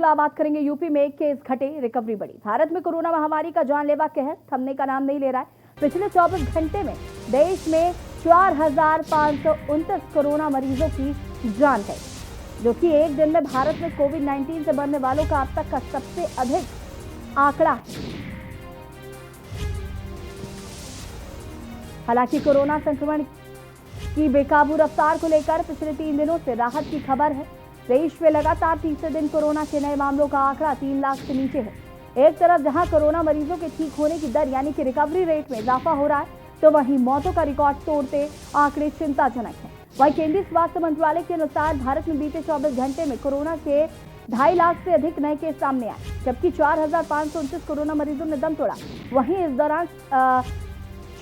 बात करेंगे। यूपी में एक केस घटे, रिकवरी बढ़ी। भारत में कोरोना महामारी का जानलेवा कहर थमने का नाम नहीं ले रहा है। पिछले 24 घंटे में देश में 4,529 कोरोना मरीजों की जान गई, जो कि एक दिन में भारत में कोविड-19 से मरने वालों का अब तक का सबसे अधिक आंकड़ा है। हालांकि कोरोना संक्रमण की बेकाबू रफ्तार को लेकर पिछले 3 दिनों से राहत की खबर है। देश में लगातार तीसरे दिन कोरोना के नए मामलों का आंकड़ा 3 लाख से नीचे है। एक तरफ जहां कोरोना मरीजों के ठीक होने की दर यानी कि रिकवरी रेट में इजाफा हो रहा है, तो वहीं मौतों का रिकॉर्ड तोड़ते आंकड़े चिंताजनक हैं। वहीं केंद्रीय स्वास्थ्य मंत्रालय के अनुसार भारत में बीते 24 घंटे में कोरोना के 2.5 लाख से अधिक नए केस सामने आए, जबकि 4,529 कोरोना मरीजों ने दम तोड़ा। वहीं इस दौरान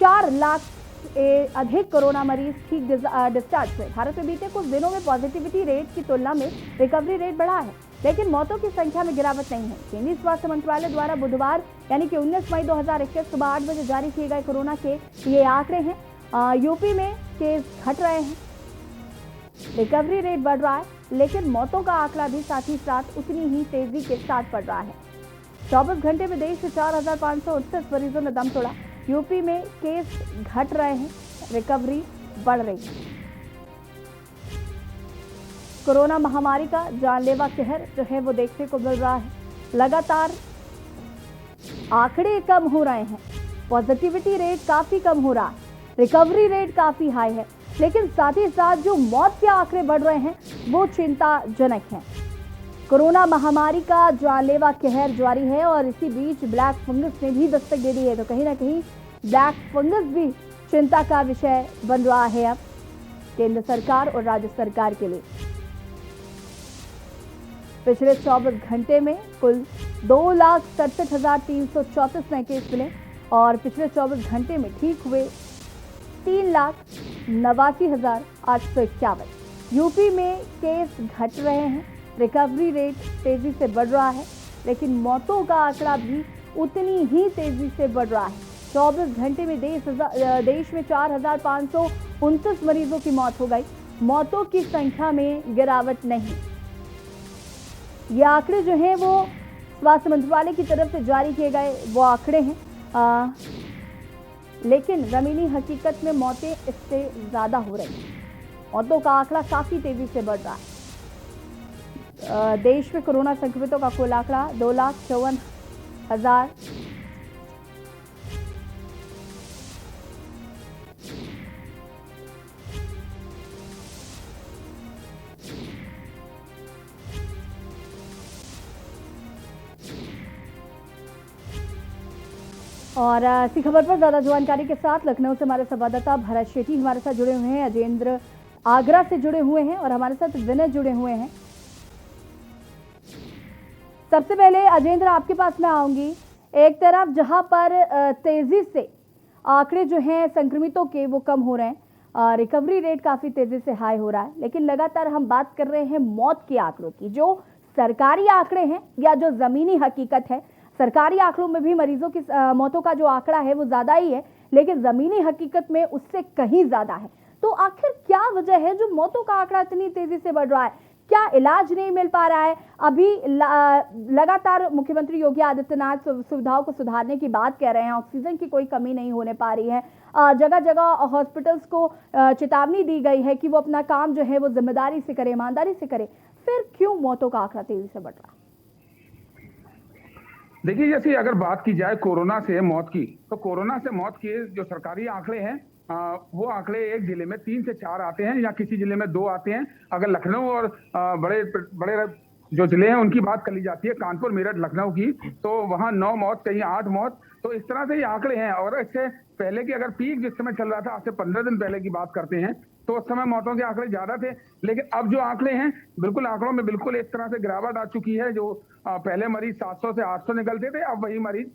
4 लाख अधिक कोरोना मरीज ठीक डिस्चार्ज हुए। भारत में बीते कुछ दिनों में पॉजिटिविटी रेट की तुलना में रिकवरी रेट बढ़ा है, लेकिन मौतों की संख्या में गिरावट नहीं है। केंद्रीय स्वास्थ्य मंत्रालय द्वारा बुधवार यानी कि 19 मई 2021 सुबह 8 बजे जारी किए गए कोरोना के ये आंकड़े हैं। यूपी में केस घट रहे हैं, रिकवरी रेट बढ़ रहा है, लेकिन मौतों का आंकड़ा भी साथ ही साथ उतनी ही तेजी के साथ बढ़ रहा है। 24 घंटे में देश में 4,529 मरीजों ने दम तोड़ा। यूपी में केस घट रहे हैं, रिकवरी बढ़ रही है। कोरोना महामारी का जानलेवा कहर जो है वो देखने को मिल रहा है। लगातार आंकड़े कम हो रहे हैं, पॉजिटिविटी रेट काफी कम हो रहा है, रिकवरी रेट काफी हाई है, लेकिन साथ ही साथ जो मौत के आंकड़े बढ़ रहे हैं वो चिंताजनक हैं। कोरोना महामारी का जानलेवा कहर जारी है और इसी बीच ब्लैक फंगस ने भी दस्तक दे दी है, तो कहीं ना कहीं ब्लैक फंगस भी चिंता का विषय बन रहा है अब केंद्र सरकार और राज्य सरकार के लिए। पिछले 24 घंटे में कुल 2,67,334 नए केस मिले और पिछले 24 घंटे में ठीक हुए 3,89,851। यूपी में केस घट रहे हैं, रिकवरी रेट तेजी से बढ़ रहा है, लेकिन मौतों का आंकड़ा भी उतनी ही तेजी से बढ़ रहा है। 24 घंटे में देश में 4,529 मरीजों की मौत हो गई। मौतों की संख्या में गिरावट नहीं। ये आंकड़े जो हैं वो स्वास्थ्य मंत्रालय की तरफ से जारी किए गए वो आंकड़े हैं, लेकिन जमीनी हकीकत में मौतें इससे ज्यादा हो रही हैं। मौतों का आंकड़ा काफी तेजी से बढ़ रहा है। देश में कोरोना संक्रमितों का कुल आंकड़ा 2,54,000 और इसी खबर पर ज्यादा जानकारी के साथ लखनऊ से हमारे संवाददाता भरत शेट्टी हमारे साथ जुड़े हुए हैं। अजेंद्र आगरा से जुड़े हुए हैं और हमारे साथ विनय जुड़े हुए हैं। सबसे पहले अजेंद्र आपके पास मैं आऊंगी। एक तरफ जहां पर तेजी से आंकड़े जो हैं संक्रमितों के वो कम हो रहे हैं, रिकवरी रेट काफी तेजी से हाई हो रहा है, लेकिन लगातार हम बात कर रहे हैं मौत के आंकड़ों की। जो सरकारी आंकड़े हैं या जो जमीनी हकीकत है, सरकारी आंकड़ों में भी मरीजों की मौतों का जो आंकड़ा है वो ज्यादा ही है, लेकिन जमीनी हकीकत में उससे कहीं ज्यादा है। तो आखिर क्या वजह है जो मौतों का आंकड़ा इतनी तेजी से बढ़ रहा है? क्या इलाज नहीं मिल पा रहा है? अभी लगातार मुख्यमंत्री योगी आदित्यनाथ सुविधाओं को सुधारने की बात कह रहे हैं, ऑक्सीजन की कोई कमी नहीं होने पा रही है, जगह जगह हॉस्पिटल्स को चेतावनी दी गई है कि वो अपना काम जो है वो जिम्मेदारी से करे, ईमानदारी से करे। फिर क्यों मौतों का आंकड़ा तेजी से बढ़ रहा है? देखिए, जैसे अगर बात की जाए कोरोना से मौत की, तो कोरोना से मौत के जो सरकारी आंकड़े हैं वो आंकड़े एक जिले में 3 से 4 आते हैं या किसी जिले में 2 आते हैं। अगर लखनऊ और बड़े बड़े जो जिले हैं उनकी बात कर ली जाती है, कानपुर, मेरठ, लखनऊ की, तो वहां 9 मौत, कहीं 8 मौत, तो इस तरह से ये आंकड़े हैं। और इससे पहले की अगर पीक जिस समय चल रहा था, आज से 15 दिन पहले की बात करते हैं, तो उस समय मौतों के आंकड़े ज्यादा थे। लेकिन अब जो आंकड़े हैं, बिल्कुल आंकड़ों में बिल्कुल इस तरह से गिरावट आ चुकी है। जो पहले मरीज 700 से 800 निकलते थे, अब वही मरीज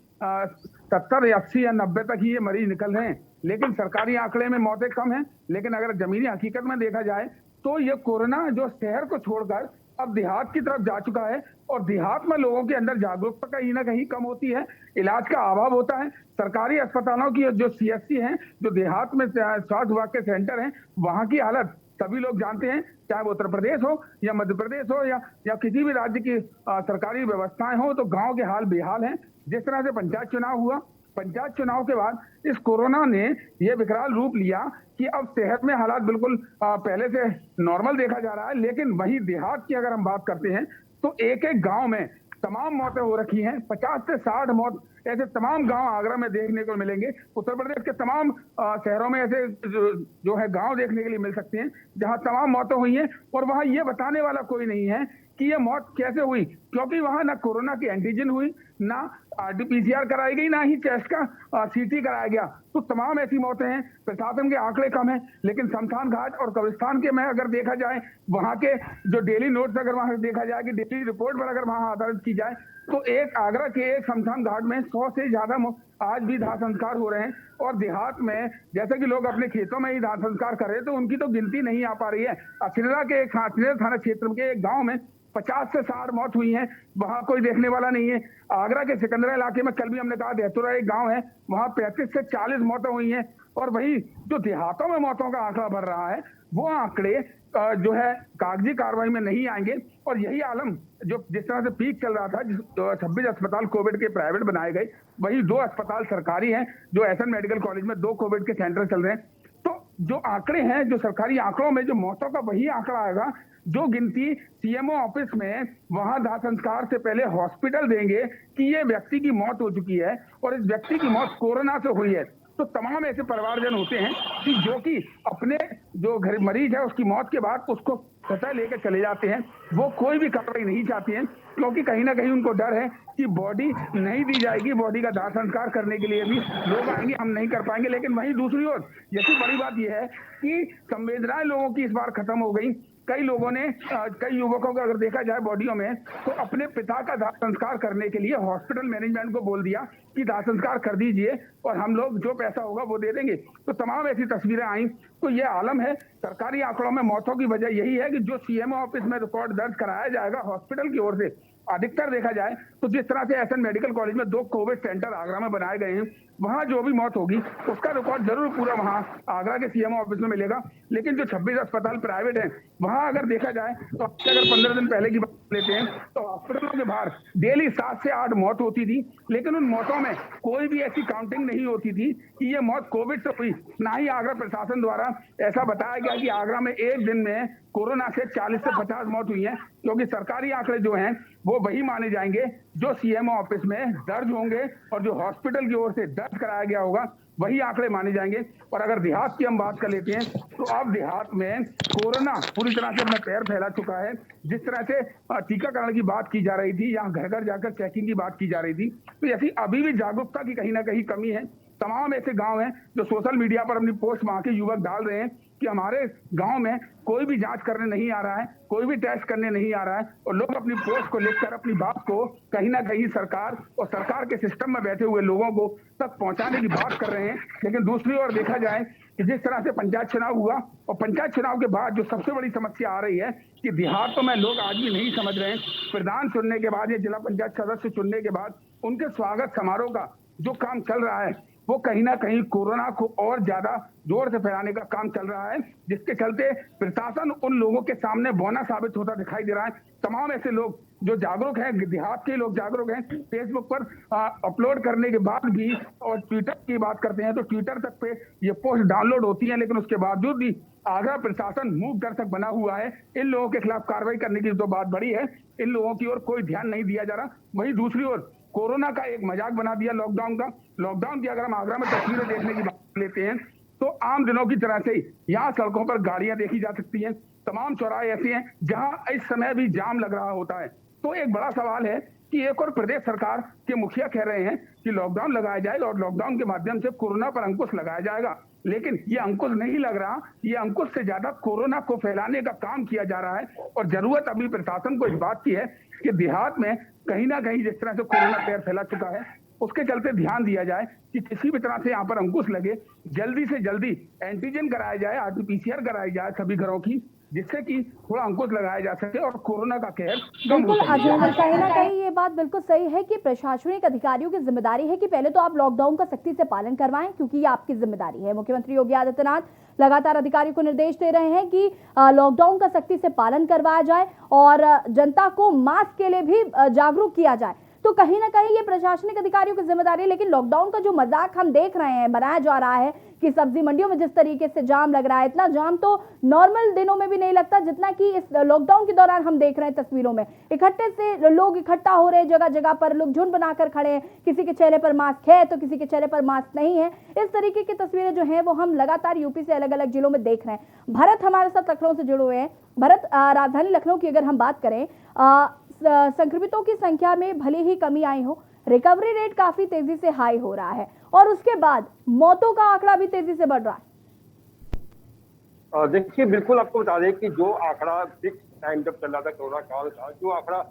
70 या 80 या 90 तक ही ये मरीज निकल रहे हैं। लेकिन सरकारी आंकड़े में मौतें कम हैं, लेकिन अगर जमीनी हकीकत में देखा जाए तो ये कोरोना जो शहर को छोड़कर अब देहात की तरफ जा चुका है और देहात में लोगों के अंदर जागरूकता कहीं ना कहीं कम होती है, इलाज का अभाव होता है। सरकारी अस्पतालों की जो सीएससी हैं, जो देहात में स्वास्थ्य विभाग के सेंटर हैं, वहां की हालत सभी लोग जानते हैं, चाहे वो उत्तर प्रदेश हो या मध्य प्रदेश हो या किसी भी राज्य की सरकारी व्यवस्थाएं हो, तो गांव के हाल बेहाल हैं। जिस तरह से पंचायत चुनाव हुआ, पंचायत चुनाव के बाद इस कोरोना ने ये विकराल रूप लिया कि अब सेहत में हालात बिल्कुल पहले से नॉर्मल देखा जा रहा है। लेकिन वही देहात की अगर हम बात करते हैं तो एक एक गांव में तमाम मौतें हो रखी हैं। 50 से 60 मौत ऐसे तमाम गांव आगरा में देखने को मिलेंगे। उत्तर प्रदेश के तमाम शहरों में ऐसे जो है गांव देखने के लिए मिल सकते हैं जहां तमाम मौतें हुई हैं, और वहां ये बताने वाला कोई नहीं है कि ये मौत कैसे हुई, क्योंकि वहां ना कोरोना की एंटीजन हुई, ना आरटीपीसीआर कराई गई, ना ही चेस्ट का सीटी कराया गया। तो तमाम ऐसी मौतें हैं। प्रशासन के आंकड़े कम हैं, लेकिन शमशान घाट और कब्रिस्तान के में अगर देखा जाए, वहां के जो डेली नोट्स अगर वहां देखा जाए कि डेली रिपोर्ट पर अगर वहां आधारित की जाए, तो एक आगरा के एक शमशान घाट में 100 से ज्यादा आज भी दाह संस्कार हो रहे हैं। और देहात में जैसे कि लोग अपने खेतों में ही दाह संस्कार कर रहे हैं, तो उनकी तो गिनती नहीं आ पा रही है। अखिरा के अखिरा थाना क्षेत्र के एक गांव में 50 से 60 मौत हुई है, वहां कोई देखने वाला नहीं है। आगरा के सिकंदरा इलाके में कल भी हमने कहा देहतुरा एक गांव है, वहां 35 से 40 मौतें हुई हैं। और वही जो देहातों में मौतों का आंकड़ा बढ़ रहा है, वो आंकड़े जो है कागजी कार्रवाई में नहीं आएंगे। और यही आलम जो जिस तरह से पीक चल रहा था, 26 अस्पताल कोविड के प्राइवेट बनाए गए, वही 2 अस्पताल सरकारी हैं, जो एसएन मेडिकल कॉलेज में 2 कोविड के सेंटर चल रहे हैं। तो जो आंकड़े हैं, जो सरकारी आंकड़ों में जो मौतों का वही आंकड़ा आएगा जो गिनती सीएमओ ऑफिस में वहां दाह संस्कार से पहले हॉस्पिटल देंगे कि ये व्यक्ति की मौत हो चुकी है और इस व्यक्ति की मौत कोरोना से हुई है। तो तमाम ऐसे परिवारजन होते हैं कि जो कि अपने जो घर मरीज है उसकी मौत के बाद उसको सतह लेकर चले जाते हैं। वो कोई भी कार्रवाई नहीं चाहती हैं, क्योंकि कहीं ना कहीं उनको डर है कि बॉडी नहीं दी जाएगी, बॉडी का दाह संस्कार करने के लिए भी लोग आएंगे, हम नहीं कर पाएंगे। लेकिन वहीं दूसरी ओर यही बड़ी बात यह है कि संवेदनाएं लोगों की इस बार खत्म हो गई। कई लोगों ने कई युवकों को अगर देखा जाए बॉडियों में, तो अपने पिता का दाह संस्कार करने के लिए हॉस्पिटल मैनेजमेंट को बोल दिया कि दाह संस्कार कर दीजिए और हम लोग जो पैसा होगा वो दे देंगे। तो तमाम ऐसी तस्वीरें आई। तो ये आलम है। सरकारी आंकड़ों में मौतों की वजह यही है कि जो सीएमओ ऑफिस में रिकॉर्ड दर्ज कराया जाएगा हॉस्पिटल की ओर से, अधिकतर देखा जाए तो जिस तरह से एसएन मेडिकल कॉलेज में 2 कोविड सेंटर आगरा में बनाए गए हैं, वहां जो भी मौत होगी उसका रिकॉर्ड जरूर पूरा वहां आगरा के सीएमओ ऑफिस में मिलेगा। लेकिन जो 26 अस्पताल प्राइवेट हैं, वहां अगर देखा जाए तो अगर 15 दिन पहले की बात लेते हैं तो हॉस्पिटलों के बाहर डेली 7 से 8 मौत होती थी, लेकिन उन मौतों में कोई भी ऐसी काउंटिंग नहीं होती थी कि ये मौत कोविड से हुई। ना ही आगरा प्रशासन द्वारा ऐसा बताया गया कि आगरा में एक दिन में कोरोना से 40 से 50 मौत हुई है, क्योंकि सरकारी आंकड़े जो हैं वो वही माने जाएंगे जो सीएमओ ऑफिस में दर्ज होंगे और जो हॉस्पिटल की ओर से दर्ज कराया गया होगा, वही आंकड़े माने जाएंगे। और अगर देहात की हम बात कर लेते हैं तो अब देहात में कोरोना पूरी तरह से अपना पैर फैला चुका है। जिस तरह से टीकाकरण की बात की जा रही थी, यहाँ घर घर जाकर चेकिंग की बात की जा रही थी, तो ऐसी अभी भी जागरूकता की कहीं ना कहीं कमी है। तमाम ऐसे गांव हैं जो सोशल मीडिया पर अपनी पोस्ट वहां के युवक डाल रहे हैं कि हमारे गांव में कोई भी जांच करने नहीं आ रहा है, कोई भी टेस्ट करने नहीं आ रहा है, और लोग अपनी पोस्ट को लेकर अपनी बात को कहीं ना कहीं सरकार और सरकार के सिस्टम में बैठे हुए लोगों को तक पहुंचाने की बात कर रहे हैं। लेकिन दूसरी ओर देखा जाए कि जिस तरह से पंचायत चुनाव हुआ और पंचायत चुनाव के बाद जो सबसे बड़ी समस्या आ रही है कि देहातों में लोग आज भी नहीं समझ रहे हैं, प्रधान चुनने के बाद या जिला पंचायत सदस्य चुनने के बाद उनके स्वागत समारोह का जो काम चल रहा है, वो कहीं ना कहीं कोरोना को और ज्यादा जोर से फैलाने का काम चल रहा है, जिसके चलते प्रशासन उन लोगों के सामने बौना साबित होता दिखाई दे रहा है। तमाम ऐसे लोग जो जागरूक हैं, देहात के लोग जागरूक हैं, फेसबुक पर अपलोड करने के बाद भी और ट्विटर की बात करते हैं तो ट्विटर तक पे ये पोस्ट डाउनलोड होती है, लेकिन उसके बावजूद भी आगरा प्रशासन मूक दर्शक बना हुआ है। इन लोगों के खिलाफ कार्रवाई करने की तो बात बड़ी है, इन लोगों की ओर कोई ध्यान नहीं दिया जा रहा। वहीं दूसरी ओर कोरोना का एक मजाक बना दिया लॉकडाउन का। लॉकडाउन की अगर हम आगरा में तस्वीरें देखने की बात लेते हैं तो आम दिनों की तरह से ही यहाँ सड़कों पर गाड़ियां देखी जा सकती हैं। तमाम चौराहे ऐसे हैं जहां इस समय भी जाम लग रहा होता है। तो एक बड़ा सवाल है कि एक और प्रदेश सरकार के मुखिया कह रहे हैं कि लॉकडाउन लगाया जाएगा और लॉकडाउन के माध्यम से कोरोना पर अंकुश लगाया जाएगा, लेकिन ये अंकुश नहीं लग रहा। ये अंकुश से ज्यादा कोरोना को फैलाने का काम किया जा रहा है। और जरूरत अभी प्रशासन को इस बात की है कि देहात में कहीं ना कहीं जिस तरह से कोरोना पैर फैला चुका है, उसके चलते ध्यान दिया जाए कि किसी भी तरह से यहाँ पर अंकुश लगे, जल्दी से जल्दी एंटीजन कराया जाए, आरटीपीसीआर कराई जाए सभी घरों की, जिससे कि थोड़ा अंकुश लगाया जा सके और कोरोना का कहर कम हो बिल्कुल सके। अजय, कहीं ना कहीं ये बात बिल्कुल सही है कि प्रशासनिक अधिकारियों की जिम्मेदारी है कि पहले तो आप लॉकडाउन का सख्ती से पालन करवाएं, क्योंकि ये आपकी जिम्मेदारी है। मुख्यमंत्री योगी आदित्यनाथ लगातार अधिकारियों को निर्देश दे रहे हैं कि लॉकडाउन का सख्ती से पालन करवाया जाए और जनता को मास्क के लिए भी जागरूक किया जाए। तो कहीं ना कहीं ये प्रशासनिक अधिकारियों की जिम्मेदारी है। लेकिन लॉकडाउन का जो मजाक हम देख रहे हैं बनाया जा रहा है कि सब्जी मंडियों में जिस तरीके से जाम लग रहा है, इतना जाम तो नॉर्मल दिनों में भी नहीं लगता जितना कि इस लॉकडाउन के दौरान हम देख रहे हैं तस्वीरों में। इकट्ठे से लोग इकट्ठा हो रहे हैं, जगह जगह पर लोग झुंड बनाकर खड़े हैं, किसी के चेहरे पर मास्क है तो किसी के चेहरे पर मास्क नहीं है। इस तरीके की तस्वीरें जो हैं वो हम लगातार यूपी से अलग अलग जिलों में देख रहे हैं। भरत हमारे साथ लखनऊ से जुड़े हुए हैं। भरत, राजधानी लखनऊ की अगर हम बात करें, संक्रमितों की संख्या में भले ही कमी आई हो, रिकवरी रेट काफी तेजी से हाई हो रहा है और उसके बाद मौतों का आंकड़ा भी तेजी से बढ़ रहा है। देखिए, बिल्कुल आपको बता दें कि जो आंकड़ा फिक्स टाइम जब चल रहा था कोरोना काल का, जो आंकड़ा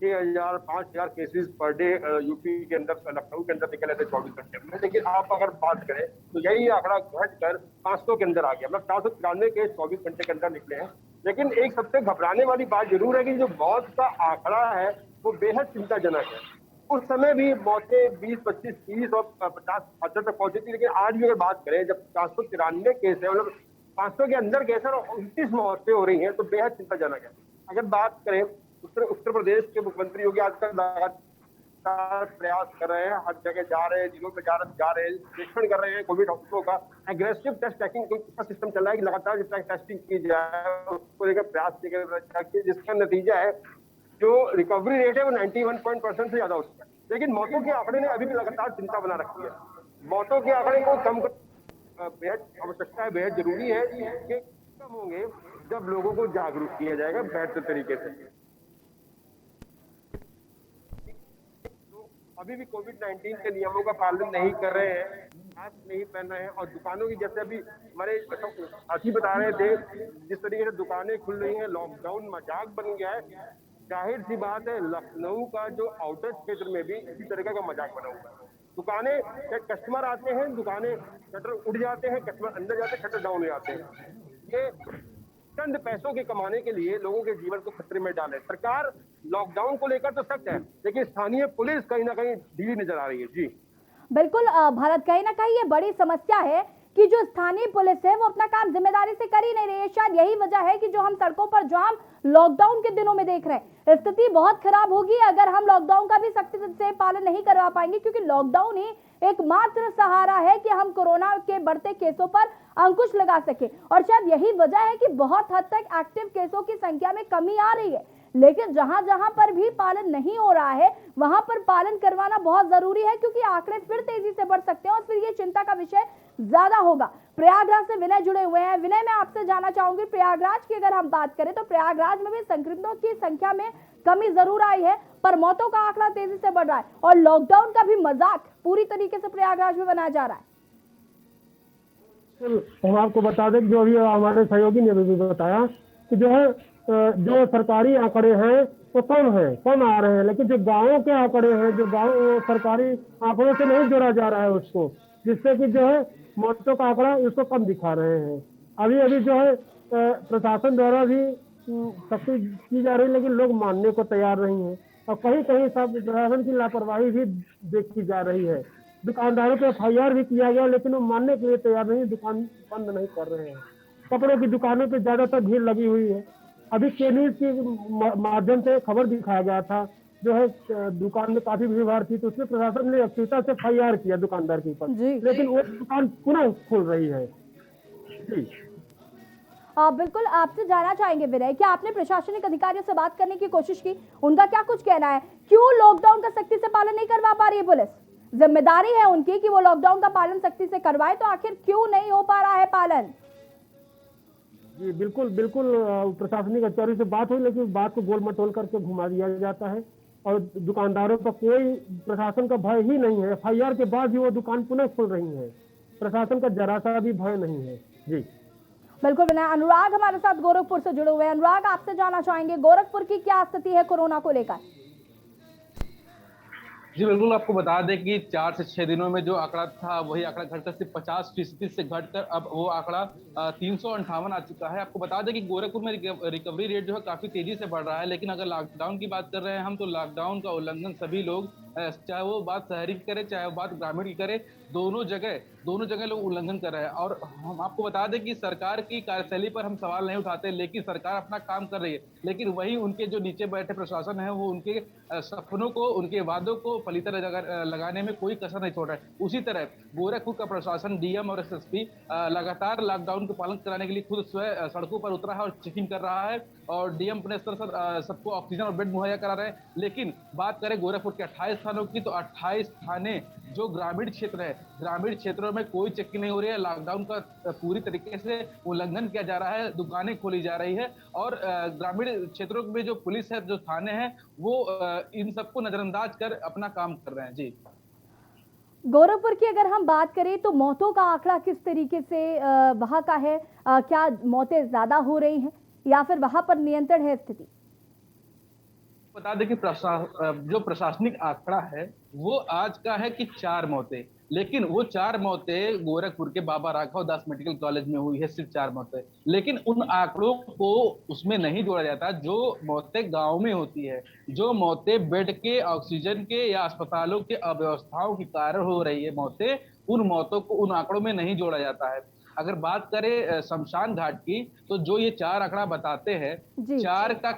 6,000 5,000 केसेस पर डे यूपी के अंदर, लखनऊ के अंदर निकले थे 24 घंटे में, लेकिन आप अगर बात करें तो यही आंकड़ा घटकर 500 के अंदर आ गया। मतलब 493 केस 24 घंटे के अंदर निकले हैं। लेकिन एक सबसे घबराने वाली बात जरूर है कि जो मौत का आंकड़ा है वो बेहद चिंताजनक है। उस समय भी मौतें 20, 25, 30 और 50, 70 तक पहुंची थी, लेकिन आज भी अगर बात करें जब 493 केस है, मतलब 500 के अंदर केस है और 29 मौतें हो रही हैं, तो बेहद चिंताजनक है। अगर बात करें उत्तर प्रदेश के मुख्यमंत्री योगी आदित्यनाथ लगातार प्रयास कर रहे हैं, हर जगह जा रहे हैं, जिलों में जा रहे हैं, निरीक्षण कर रहे हैं कोविड हॉस्पिटलों का। एग्रेसिव टेस्ट ट्रैकिंग का सिस्टम चल रहा है कि लगातार जितना टेस्टिंग की जाए उसको लेकर प्रयास किए गए, जिसका नतीजा है जो रिकवरी रेट है वो 91% से ज्यादा हो चुका है। लेकिन मौतों के आंकड़े ने अभी भी लगातार चिंता बना रखी है। मौतों के आंकड़े को कम बेहद आवश्यकता है, बेहद जरूरी है कि कम होंगे जब लोगों को जागरूक किया जाएगा बेहतर तरीके से। अभी भी कोविड-19 के नियमों का पालन नहीं कर रहे हैं, मास्क नहीं पहन रहे हैं और दुकानों की, जैसे अभी हमारे साथी बता रहे थे, जिस तरीके से दुकानें खुल रही हैं, लॉकडाउन मजाक बन गया है। जाहिर सी बात है लखनऊ का जो आउटर क्षेत्र में भी इसी तरीके का मजाक बना हुआ है। दुकानें, कस्टमर आते हैं, दुकानें शटर उड़ जाते हैं, कस्टमर अंदर जाते हैं, शटर डाउन हो जाते हैं। ये चंद पैसों के कमाने के लिए लोगों के जीवन को खतरे में डाले। सरकार लॉकडाउन को लेकर तो सख्त है, लेकिन स्थानीय पुलिस कहीं ना कहीं ढीली नजर आ रही है। जी बिल्कुल भारत, कहीं ना कहीं ये बड़ी समस्या है कि जो स्थानीय पुलिस है वो अपना काम जिम्मेदारी से कर ही नहीं रही है। शायद यही वजह है कि जो हम सड़कों पर जाम लॉकडाउन के दिनों में देख रहे हैं, स्थिति बहुत खराब होगी अगर हम लॉकडाउन का भी सख्ती से पालन नहीं करवा पाएंगे, क्योंकि लॉकडाउन ही एकमात्र सहारा है कि हम कोरोना के बढ़ते केसों पर अंकुश लगा सके। और शायद यही वजह है कि बहुत हद तक एक्टिव केसों की संख्या में कमी आ रही है। लेकिन जहां जहां पर भी पालन नहीं हो रहा है वहां पर पालन करवाना बहुत जरूरी है, क्योंकि आंकड़े फिर तेजी से बढ़ सकते हैं और फिर ये चिंता का विषय ज्यादा होगा। प्रयागराज से विनय जुड़े हुए हैं। विनय, मैं आपसे जानना चाहूंगी, प्रयागराज की अगर हम बात करें तो प्रयागराज में भी संक्रमितों की संख्या में कमी जरूर आई है, पर मौतों का आंकड़ा तेजी से बढ़ रहा है और लॉकडाउन का भी मजाक पूरी तरीके से प्रयागराज में बनाया जा रहा है। हम आपको बता दें, जो अभी हमारे सहयोगी ने भी बताया कि जो है जो सरकारी आंकड़े हैं वो कम आ रहे हैं, लेकिन जो गांवों के आंकड़े हैं, जो गांव सरकारी आंकड़ों से नहीं जोड़ा जा रहा है उसको, जिससे कि जो है मौतों का आंकड़ा उसको कम दिखा रहे हैं। अभी जो है प्रशासन द्वारा भी सख्ती की जा रही है, लेकिन लोग मानने को तैयार नहीं है और कहीं कहीं सब प्रशासन की लापरवाही भी देखी जा रही है। दुकानदारों पे FIR भी किया गया, लेकिन वो मानने के लिए तैयार नहीं, दुकान बंद नहीं कर रहे हैं। कपड़ों की दुकानों पे ज्यादातर भीड़ लगी हुई है। अभी के न्यूज के माध्यम से खबर दिखाया गया था, जो है दुकान में काफी भीड़ थी, तो उसमें प्रशासन ने अक्षरता से FIR किया दुकानदार के ऊपर, लेकिन वो दुकान पुनः खोल रही है। जी बिल्कुल, आपसे जानना चाहेंगे विनय, क्या आपने प्रशासनिक अधिकारियों से बात करने की कोशिश की? उनका क्या कुछ कहना है? क्यों लॉकडाउन का सख्ती से पालन नहीं करवा पा रही है पुलिस? जिम्मेदारी है उनकी कि वो लॉकडाउन का पालन सख्ती से करवाए, तो आखिर क्यों नहीं हो पा रहा है पालन? जी बिल्कुल प्रशासनिक अधिकारी से बात हुई, लेकिन बात को गोल मटोल करके घुमा दिया जाता है और दुकानदारों पर कोई प्रशासन का भय ही नहीं है। FIR के बाद भी वो दुकान पुनः खुल रही है, प्रशासन का जरा सा भी भय नहीं है। जी बिल्कुल विनय। अनुराग हमारे साथ गोरखपुर से जुड़े हुए हैं। अनुराग, आपसे जानना चाहेंगे गोरखपुर की क्या स्थिति है कोरोना को लेकर? जी बिल्कुल, आपको बता दें कि 4 से 6 दिनों में जो आंकड़ा था वही आंकड़ा घटकर सिर्फ 50% से घटकर अब वो आंकड़ा 358 आ चुका है। आपको बता दें कि गोरखपुर में रिकवरी रेट जो है काफी तेजी से बढ़ रहा है, लेकिन अगर लॉकडाउन की बात कर रहे हैं हम, तो लॉकडाउन का उल्लंघन सभी लोग, चाहे वो बात शहरी की करे चाहे वो बात ग्रामीण की करे, दोनों जगह लोग उल्लंघन कर रहे हैं। और हम आपको बता दें कि सरकार की कार्यशैली पर हम सवाल नहीं उठाते, लेकिन सरकार अपना काम कर रही है, लेकिन वही उनके जो नीचे बैठे प्रशासन है वो उनके सपनों को, उनके वादों को फलीता लगाने में कोई कसर नहीं छोड़ रहा है। उसी तरह गोरखपुर का प्रशासन, डीएम और एसएसपी लगातार लॉकडाउन को पालन कराने के लिए खुद स्वयं सड़कों पर उतरा है और चेकिंग कर रहा है, और डीएम अपने स्तर पर सबको ऑक्सीजन और बेड मुहैया करा रहे हैं। लेकिन बात करें गोरखपुर के 28 थानों की, तो 28 थाने जो ग्रामीण क्षेत्र है, ग्रामीण क्षेत्रों में कोई चेकिंग नहीं हो रही है। लॉकडाउन का पूरी तरीके से उल्लंघन किया जा रहा है, दुकानें खोली जा रही है, और ग्रामीण क्षेत्रों में जो पुलिस है, जो थाने हैं, वो इन सबको नजरअंदाज कर अपना काम कर रहे हैं। जी, गोरखपुर की अगर हम बात करें तो मौतों का आंकड़ा किस तरीके से वहां का है? क्या मौतें ज्यादा हो रही हैं या फिर वहां पर नियंत्रण है स्थिति? बता दें कि जो प्रशासनिक आंकड़ा है वो आज का है कि 4 मौतें, लेकिन वो 4 मौतें गोरखपुर के बाबा राघव दास मेडिकल कॉलेज में हुई है, सिर्फ 4 मौतें। लेकिन उन आंकड़ों को उसमें नहीं जोड़ा जाता जो मौतें गांव में होती है, जो मौतें बेड के, ऑक्सीजन के या अस्पतालों के अव्यवस्थाओं के कारण हो रही है मौतें, उन मौतों को उन आंकड़ों में नहीं जोड़ा जाता है। अगर बात करें शमशान घाट की, तो जो ये 4 आंकड़ा बताते हैं, जी। 4 का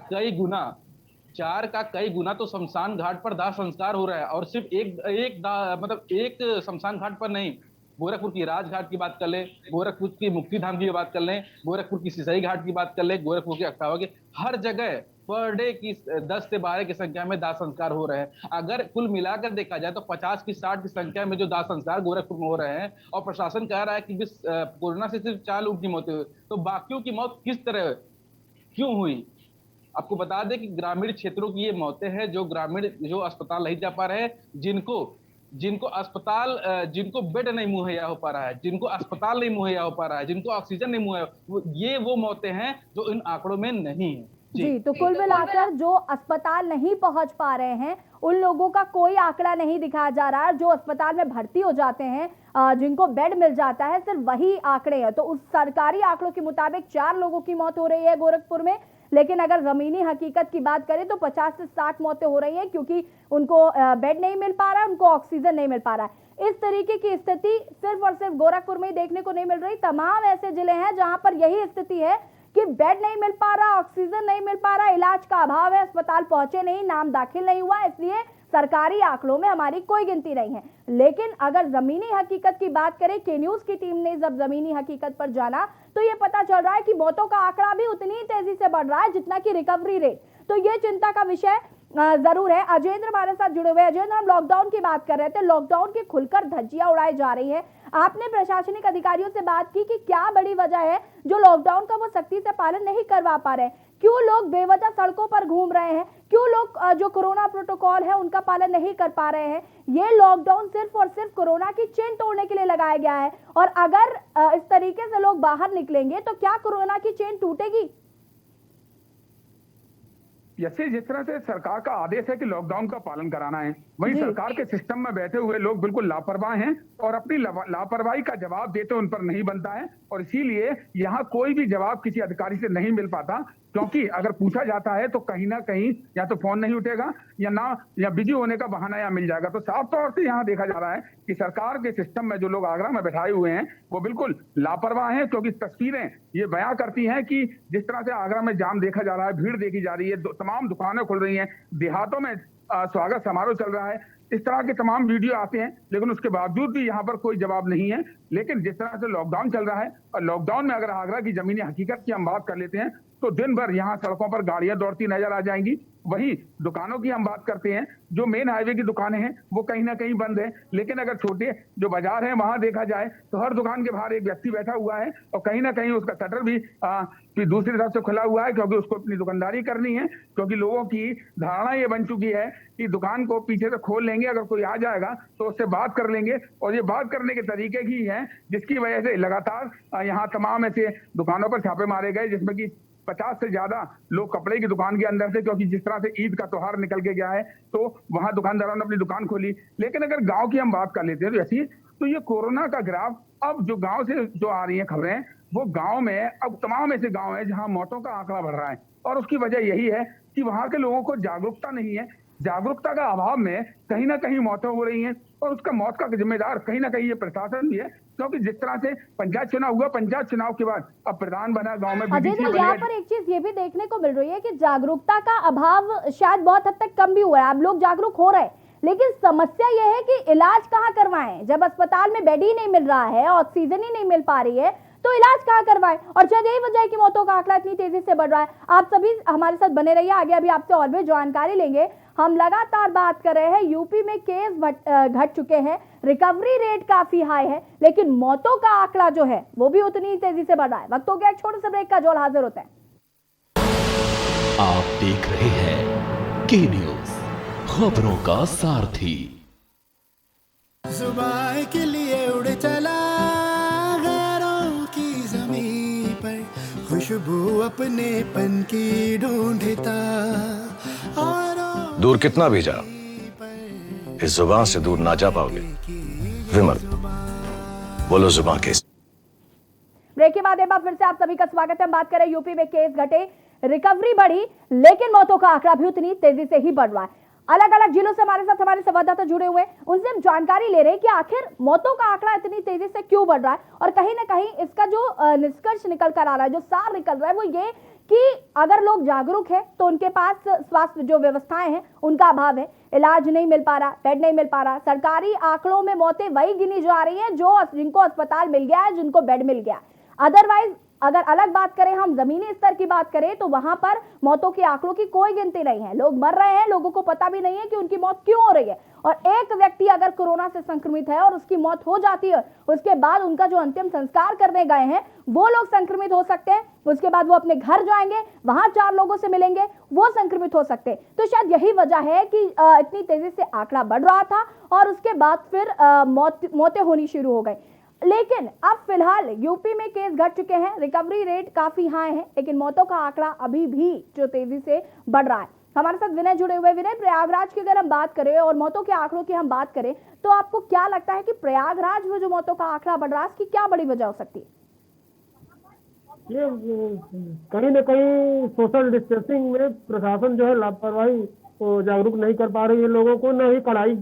कई गुना तो शमशान घाट पर दाह संस्कार हो रहा है, और सिर्फ एक शमशान घाट पर नहीं। गोरखपुर की राजघाट की बात कर लें, गोरखपुर की मुक्तिधाम की बात कर लें, गोरखपुर की सिसई घाट की बात कर लें, गोरखपुर के अखावा के, हर जगह पर डे की 10 से 12 की संख्या में दाह संस्कार हो रहे हैं। अगर कुल मिलाकर देखा जाए तो 50 की 60 की संख्या में जो दाह संस्कार गोरखपुर में हो रहे हैं, और प्रशासन कह रहा है कि कोरोना से सिर्फ 4 लोगों की मौत हुई, तो बाकियों की मौत किस तरह क्यों हुई? आपको बता दें कि ग्रामीण क्षेत्रों की ये मौतें हैं, जो अस्पताल नहीं जा पा रहे हैं, जिनको बेड नहीं मुहैया हो पा रहा है, जिनको अस्पताल नहीं मुहैया हो पा रहा है, जिनको ऑक्सीजन नहीं मुहैया, वो मौतें हैं जो इन आंकड़ों में नहीं है। जी, तो कुल मिलाकर जो अस्पताल नहीं पहुंच पा रहे हैं उन लोगों का कोई आंकड़ा नहीं दिखाया जा रहा है। जो अस्पताल में भर्ती हो जाते हैं, जिनको बेड मिल जाता है, सिर्फ वही आंकड़े हैं। तो उस सरकारी आंकड़ों के मुताबिक 4 लोगों की मौत हो रही है गोरखपुर में, लेकिन अगर जमीनी हकीकत की बात करें तो 50 से 60 मौतें हो रही हैं, क्योंकि उनको बेड नहीं मिल पा रहा है, उनको ऑक्सीजन नहीं मिल पा रहा है। इस तरीके की स्थिति सिर्फ और सिर्फ गोरखपुर में ही देखने को नहीं मिल रही। तमाम ऐसे जिले हैं जहां पर यही स्थिति है कि बेड नहीं मिल पा रहा, ऑक्सीजन नहीं मिल पा रहा, इलाज का अभाव है, अस्पताल पहुंचे नहीं, नाम दाखिल नहीं हुआ, इसलिए सरकारी आंकड़ों में हमारी कोई गिनती नहीं है। लेकिन अगर जमीनी हकीकत की बात करें, के न्यूज की टीम ने जब जमीनी हकीकत पर जाना तो ये पता चल रहा है कि मौतों का आंकड़ा भी उतनी ही तेजी से बढ़ रहा है जितना कि रिकवरी रेट। तो ये चिंता का विषय जरूर है। अजेंद्र हमारे साथ जुड़े हुए। अजेंद्र, हम लॉकडाउन की बात कर रहे थे, लॉकडाउन की खुलकर धज्जियां उड़ाई जा रही है। आपने प्रशासनिक अधिकारियों से बात की कि क्या बड़ी वजह है जो लॉकडाउन का वो सख्ती से पालन नहीं करवा पा रहे हैं? क्यों लोग बेवजह सड़कों पर घूम रहे हैं? क्यों लोग जो कोरोना प्रोटोकॉल है उनका पालन नहीं कर पा रहे हैं? ये लॉकडाउन सिर्फ और सिर्फ कोरोना की चेन तोड़ने के लिए लगाया गया है, और अगर इस तरीके से लोग बाहर निकलेंगे तो क्या कोरोना की चेन टूटेगी? जैसे जिस तरह से सरकार का आदेश है कि लॉकडाउन का पालन कराना है, वहीं सरकार के सिस्टम में बैठे हुए लोग बिल्कुल लापरवाह हैं और अपनी लापरवाही का जवाब देते उन पर नहीं बनता है, और इसीलिए यहाँ कोई भी जवाब किसी अधिकारी से नहीं मिल पाता। क्योंकि अगर पूछा जाता है तो कहीं ना कहीं या तो फोन नहीं उठेगा या बिजी होने का बहाना या मिल जाएगा। तो साफ तौर से यहाँ देखा जा रहा है कि सरकार के सिस्टम में जो लोग आगरा में बैठाए हुए हैं वो बिल्कुल लापरवाह हैं, क्योंकि तस्वीरें ये बयां करती हैं कि जिस तरह से आगरा में जाम देखा जा रहा है, भीड़ देखी जा रही है, तमाम दुकानें खुल रही हैं, देहातों में स्वागत समारोह चल रहा है, इस तरह के तमाम वीडियो आते हैं, लेकिन उसके बावजूद भी यहाँ पर कोई जवाब नहीं है। लेकिन जिस तरह से लॉकडाउन चल रहा है, और लॉकडाउन में अगर आगरा की जमीनी हकीकत की हम बात कर लेते हैं तो दिन भर यहाँ सड़कों पर गाड़ियां दौड़ती नजर आ जाएंगी। वहीं दुकानों की हम बात करते हैं, जो मेन हाईवे की दुकानें हैं वो कहीं ना कहीं बंद है, लेकिन अगर छोटे जो बाजार है वहां देखा जाए तो हर दुकान के बाहर एक व्यक्ति बैठा हुआ है और कहीं ना कहीं उसका शटर भी दूसरी तरफ से खुला हुआ है, क्योंकि उसको अपनी दुकानदारी करनी है। क्योंकि लोगों की धारणा ये बन चुकी है कि दुकान को पीछे से खोल लेंगे, अगर कोई आ जाएगा तो उससे बात कर लेंगे, और ये बात करने के तरीके ही है जिसकी वजह से लगातार यहाँ तमाम ऐसे दुकानों पर छापे मारे गए, जिसमें कि 50 से ज्यादा लोग कपड़े की दुकान के अंदर थे, क्योंकि जिस तरह से ईद का त्योहार निकल के गया है तो वहां दुकानदारों ने अपनी दुकान खोली। लेकिन अगर गांव की हम बात कर लेते हैं तो ऐसी, तो ये कोरोना का ग्राफ अब जो गांव से जो आ रही है खबरें, वो गांव में अब तमाम ऐसे गांव है जहां मौतों का आंकड़ा बढ़ रहा है। और उसकी वजह यही है कि वहां के लोगों को जागरूकता नहीं है। जागरूकता का अभाव में कहीं ना कहीं मौतें हो रही हैं, और उसका मौत का जिम्मेदार कहीं ना कहीं ये प्रशासन भी है, क्योंकि जिस तरह से पंचायत चुनाव हुआ, पंचायत चुनाव के बाद अब प्रधान बना, गांव में अजय बीडीसी जी, बने यहाँ हैं। पर एक चीज ये भी देखने को मिल रही है कि जागरूकता का अभाव शायद बहुत हद तक कम भी हुआ है। अब लोग जागरूक हो रहे हैं, लेकिन समस्या यह है कि इलाज कहाँ करवाएं जब अस्पताल में बेड ही नहीं मिल रहा है, ऑक्सीजन ही नहीं मिल पा रही है, तो इलाज कहाँ करवाएं। और शायद यही वजह है कि मौतों का आंकड़ा इतनी तेजी से बढ़ रहा है। आप सभी हमारे साथ बने रहिए, आगे अभी आपसे और भी जानकारी लेंगे। हम लगातार बात कर रहे हैं, यूपी में केस घट चुके हैं, रिकवरी रेट काफी हाई है, लेकिन मौतों का आंकड़ा जो है वो भी उतनी ही तेजी से बढ़ रहा है। वक्त हो गया एक छोटे से ब्रेक का, जो हाजिर होते हैं। आप देख रहे हैं के न्यूज, खबरों का सारथी। जुबान के लिए उड़ चला गैरों की ज़मीं पर, खुशबू अपने पन की ढूंढता और दूर कितना भी जा, इस जुबान से दूर ना जा पाओगे। विमल, बोलो जुबान के। ब्रेक के बाद एक बार फिर से आप सभी का स्वागत है। हम बात करें यूपी में केस घटे, रिकवरी बढ़ी, लेकिन मौतों का आंकड़ा भी उतनी तेजी से ही बढ़ रहा है। अलग अलग जिलों से हमारे साथ हमारे संवाददाता जुड़े हुए हैं, उनसे हम जानकारी ले रहे हैं कि आखिर मौतों का आंकड़ा इतनी तेजी से क्यों बढ़ रहा है। और कहीं ना कहीं इसका जो निष्कर्ष निकल कर आ रहा है, जो सार निकल रहा है, वो ये कि अगर लोग जागरूक हैं तो उनके पास स्वास्थ्य जो व्यवस्थाएं हैं उनका अभाव है, इलाज नहीं मिल पा रहा, बेड नहीं मिल पा रहा। सरकारी आंकड़ों में मौतें वही गिनी जा रही हैं जो जिनको अस्पताल मिल गया है, जिनको बेड मिल गया। अदरवाइज अगर अलग बात करें, हम जमीनी स्तर की बात करें, तो वहां पर मौतों के आंकड़ों की कोई गिनती नहीं है। लोग मर रहे हैं, लोगों को पता भी नहीं है कि उनकी मौत क्यों हो रही है। और एक व्यक्ति अगर कोरोना से संक्रमित है और उसकी मौत हो जाती है, उसके बाद उनका जो अंतिम संस्कार करने गए हैं वो लोग संक्रमित हो सकते हैं। उसके बाद वो अपने घर जाएंगे, वहां 4 लोगों से मिलेंगे, वो संक्रमित हो सकते हैं। तो शायद यही वजह है कि इतनी तेजी से आंकड़ा बढ़ रहा था और उसके बाद फिर मौतें होनी शुरू हो गई। लेकिन अब फिलहाल यूपी में केस घट चुके हैं, रिकवरी रेट काफी हाई है, लेकिन मौतों का आंकड़ा अभी भी जो तेजी से बढ़ रहा है। हमारे साथ विनय जुड़े हुए। विनय, प्रयागराज की अगर हम बात करें और मौतों के आंकड़ों की हम बात करें, तो आपको क्या लगता है कि प्रयागराज में जो मौतों का आंकड़ा बढ़ रहा है, इसकी क्या बड़ी वजह हो सकती है? ये कहीं ना कहीं सोशल डिस्टेंसिंग में प्रशासन जो है लापरवाही को जागरूक नहीं कर पा रही है, लोगों को न ही कड़ाई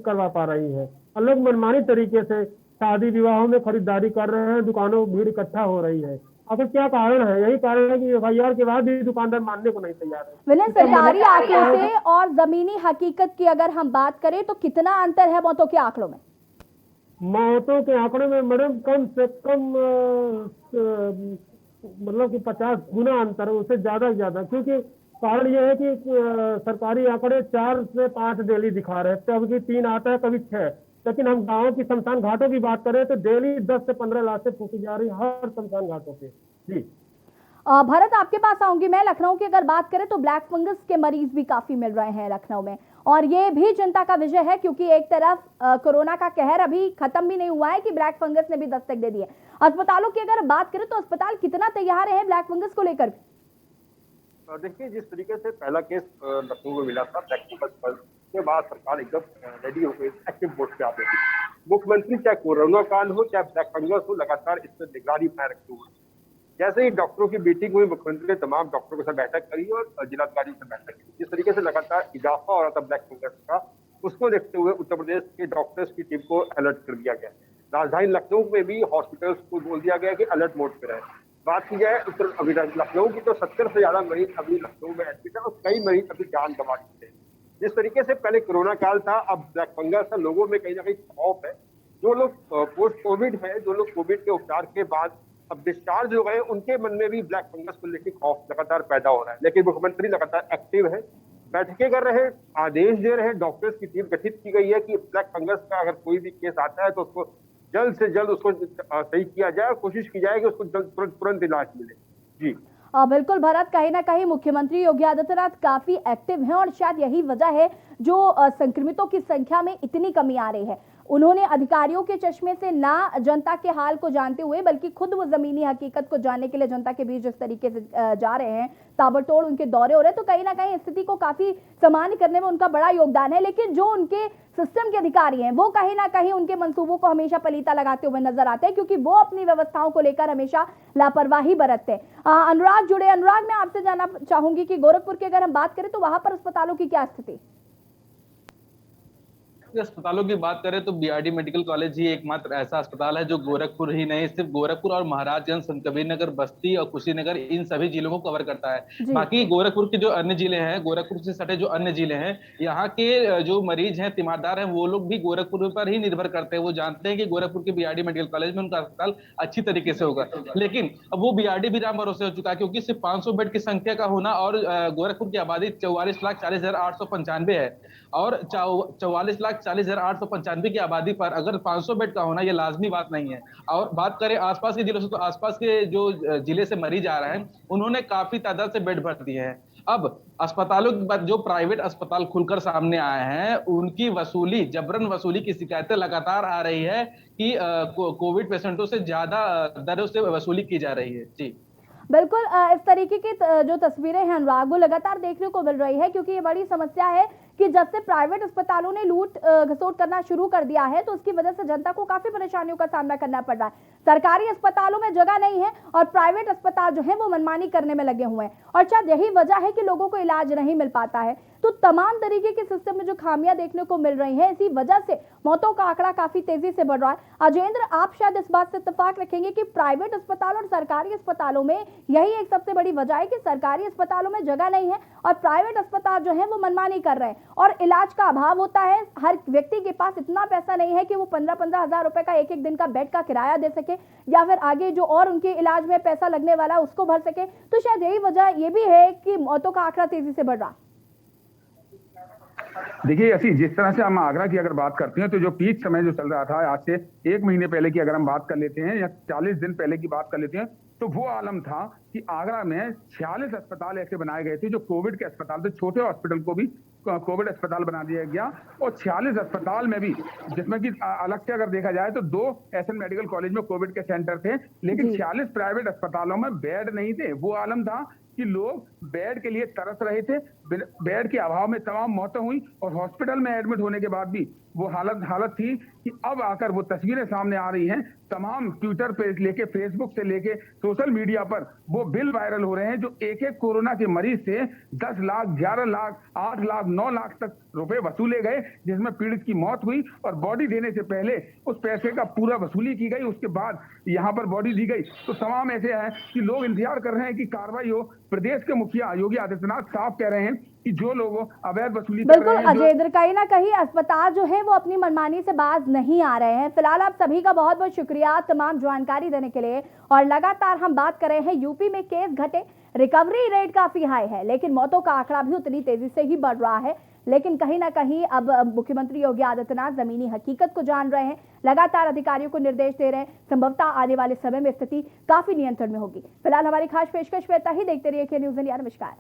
करवा पा रही है। और लोग मनमानी तरीके से शादी विवाहों में खरीदारी कर रहे हैं, दुकानों भीड़ इकट्ठा हो रही है। आखिर क्या कारण है? यही कारण है कि एफआईआर के बाद भी दुकानदार मानने को नहीं तैयार है। विनय, सरकारी आंकड़ों से और जमीनी हकीकत की अगर हम बात करें तो कितना अंतर है मौतों के आंकड़ों में? मौतों के आंकड़े में मैडम कम से कम मतलब कि 50 गुना अंतर है, उससे ज्यादा, क्योंकि कारण यह है कि सरकारी आंकड़े 4 से 5 डेली दिखा रहे हैं, कभी 3 आता है, कभी 6। लेकिन हम गांवों की शमशान घाटों की बात करें तो डेली 10 से 15 लाशें फूकी जा रही हर शमशान घाटों पे। जी भरत, आपके पास आऊंगी मैं। लखनऊ की अगर बात करें तो ब्लैक फंगस के मरीज भी काफी मिल रहे हैं लखनऊ में, और ये भी चिंता का विषय है, क्योंकि एक तरफ कोरोना का कहर अभी खत्म भी नहीं हुआ है कि ब्लैक फंगस ने भी दस्तक दे दी है। अस्पतालों की अगर बात करें तो अस्पताल कितना तैयार है ब्लैक फंगस को लेकर? देखिए, जिस तरीके से पहला केस लखनऊ में मिला था ब्लैक फंगस पर, उसके बाद सरकार एकदम रेडी हो गई, एक्टिव मोड पे आ गई। मुख्यमंत्री चाहे कोरोना काल हो चाहे ब्लैक फंगस हो, लगातार इस पर निगरानी बनाए रखते हुए, जैसे ही डॉक्टरों की मीटिंग हुई, मुख्यमंत्री ने तमाम डॉक्टरों के साथ बैठक करी और जिलाधिकारियों से बैठक की। जिस तरीके से लगातार इजाफा हो रहा था ब्लैक फंगस का, उसको देखते हुए उत्तर प्रदेश के डॉक्टर्स की टीम को अलर्ट कर दिया गया। राजधानी लखनऊ में भी हॉस्पिटल्स को बोल दिया गया कि अलर्ट मोड पे रहे। बात की जाए अभी लखनऊ की, तो 70 से ज्यादा मरीज अभी लखनऊ में एडमिट है और कई मरीज अभी जान गंवा चुके हैं। जिस तरीके से पहले कोरोना काल था, अब ब्लैक फंगस है, लोगों में कहीं ना कहीं खौफ है। जो लोग पोस्ट कोविड है, जो लोग कोविड के उपचार के बाद अब डिस्चार्ज हो गए, उनके मन में भी ब्लैक फंगस को लेकर खौफ लगातार पैदा हो रहा है। लेकिन मुख्यमंत्री लगातार एक्टिव है, बैठकें कर रहे हैं, आदेश दे रहे हैं, डॉक्टर्स की टीम गठित की गई है कि ब्लैक फंगस का अगर कोई भी केस आता है तो उसको जल्द से जल्द उसको सही किया जाए और कोशिश की जाए कि उसको तुरंत इलाज मिले। जी बिल्कुल भरत, कहीं ना कहीं मुख्यमंत्री योगी आदित्यनाथ काफी एक्टिव हैं और शायद यही वजह है जो संक्रमितों की संख्या में इतनी कमी आ रही है। उन्होंने अधिकारियों के चश्मे से ना जनता के हाल को जानते हुए बल्कि खुद वो जमीनी हकीकत को जानने के लिए जनता के बीच जिस तरीके से जा रहे हैं, ताबड़तोड़ उनके दौरे हो रहे हैं, तो कहीं ना कहीं स्थिति को काफी सामान्य करने में उनका बड़ा योगदान है। लेकिन जो उनके सिस्टम के अधिकारी हैं वो कहीं ना कहीं उनके मंसूबों को हमेशा पलीता लगाते हुए नजर आते हैं, क्योंकि वो अपनी व्यवस्थाओं को लेकर हमेशा लापरवाही बरतते हैं। अनुराग जुड़े। अनुराग, मैं आपसे जानना चाहूंगी कि गोरखपुर की अगर हम बात करें तो वहां पर अस्पतालों की क्या स्थिति? अस्पतालों की बात करें तो बीआरडी मेडिकल कॉलेज ही एकमात्र ऐसा अस्पताल है जो गोरखपुर ही नहीं, सिर्फ गोरखपुर और महाराजगंज, संत कबीर नगर, बस्ती और कुशीनगर, इन सभी जिलों को कवर करता है। बाकी गोरखपुर के जो अन्य जिले हैं, गोरखपुर से सटे जो अन्य जिले हैं, यहाँ के जो मरीज हैं, तीमारदार हैं, वो लोग भी गोरखपुर पर ही निर्भर करते हैं। वो जानते हैं कि गोरखपुर के बीआरडी मेडिकल कॉलेज में उनका अस्पताल अच्छी तरीके से होगा, लेकिन अब वो बीआरडी भी राम भरोसे हो चुका है, क्योंकि सिर्फ 500 बेड की संख्या का होना और गोरखपुर की आबादी 44,40,895 है, और 44,40,895 की आबादी पर अगर 500 बेड का होना ये लाजमी बात नहीं है। और बात करें आसपास के जिलों से, तो आसपास के जो जिले से मरीज आ रहे हैं उन्होंने काफी तादाद से बेड भर दिए हैं। अब अस्पतालों की बात, जो प्राइवेट अस्पताल खुलकर सामने आए हैं उनकी वसूली, जबरन वसूली की शिकायतें लगातार आ रही है कि कोविड पेशेंटों से ज्यादा दरों से वसूली की जा रही है। जी बिल्कुल, इस तरीके की जो तस्वीरें हैं अनुराग, वो लगातार देखने को मिल रही है, क्योंकि ये बड़ी समस्या है कि जब से प्राइवेट अस्पतालों ने लूट घसोट करना शुरू कर दिया है तो उसकी वजह से जनता को काफी परेशानियों का सामना करना पड़ रहा है। सरकारी अस्पतालों में जगह नहीं है और प्राइवेट अस्पताल जो है वो मनमानी करने में लगे हुए हैं, और शायद यही वजह है कि लोगों को इलाज नहीं मिल पाता है। तो तमाम तरीके के सिस्टम में जो खामियां देखने को मिल रही हैं, इसी वजह से मौतों का आंकड़ा काफी तेजी से बढ़ रहा है। अजेंद्र, आप शायद इस बात से इत्तेफाक रखेंगे कि प्राइवेट अस्पताल और सरकारी अस्पतालों में यही एक सबसे बड़ी वजह है कि सरकारी अस्पतालों में जगह नहीं है और प्राइवेट अस्पताल जो है वो मनमानी कर रहे हैं और इलाज का अभाव होता है। हर व्यक्ति के पास इतना पैसा नहीं है कि वो 15-15 हजार रुपए का एक दिन का बेड का किराया दे सके या फिर आगे जो और उनके इलाज में पैसा लगने वाला उसको भर सके। तो शायद यही वजह ये भी है कि मौतों का आंकड़ा तेजी से बढ़ रहा। देखिए, ऐसी जिस तरह से हम आगरा की अगर बात करते हैं तो जो पीक समय जो चल रहा था, आज से 1 महीने पहले की अगर हम बात कर लेते हैं या 40 दिन पहले की बात कर लेते हैं, तो वो आलम था कि आगरा में 46 अस्पताल ऐसे बनाए गए थे जो कोविड के अस्पताल थे। छोटे हॉस्पिटल को भी कोविड अस्पताल बना दिया गया और 46 अस्पताल में भी, जिसमें कि अलग से अगर देखा जाए तो 2 एसएन मेडिकल कॉलेज में कोविड के सेंटर थे, लेकिन 46 प्राइवेट अस्पतालों में बेड नहीं थे। वो आलम था कि लोग बेड के लिए तरस रहे थे, बेड के अभाव में तमाम मौतें हुई और हॉस्पिटल में एडमिट होने के बाद भी वो हालत थी कि अब आकर वो तस्वीरें सामने आ रही हैं। तमाम ट्विटर पे लेके, फेसबुक से लेके सोशल मीडिया पर वो बिल वायरल हो रहे हैं जो एक कोरोना के मरीज से 10 लाख, 11 लाख, 8 लाख, 9 लाख तक रुपए वसूले गए, जिसमें पीड़ित की मौत हुई और बॉडी देने से पहले उस पैसे का पूरा वसूली की गई, उसके बाद यहाँ पर बॉडी दी गई। तो तमाम ऐसे है कि लोग इंतजार कर रहे हैं कि कार्रवाई हो। प्रदेश के मुखिया योगी आदित्यनाथ साफ कह रहे हैं कि जो लोग अवैध वसूली कर रहे हैं, अजेंद्र, कहीं ना कहीं अस्पताल जो है वो अपनी मनमानी से बाज नहीं आ रहे हैं। फिलहाल आप सभी का बहुत बहुत शुक्रिया तमाम जानकारी देने के लिए। और लगातार हम बात कर रहे हैं, यूपी में केस घटे, रिकवरी रेट काफी हाई है, लेकिन मौतों का आंकड़ा भी उतनी तेजी से ही बढ़ रहा है। लेकिन कहीं ना कहीं अब मुख्यमंत्री योगी आदित्यनाथ जमीनी हकीकत को जान रहे हैं, लगातार अधिकारियों को निर्देश दे रहे हैं। संभवतः आने वाले समय में स्थिति काफी नियंत्रण में होगी। फिलहाल हमारी खास पेशकश पे ही देखते रहिए के न्यूज़ इंडिया। नमस्कार।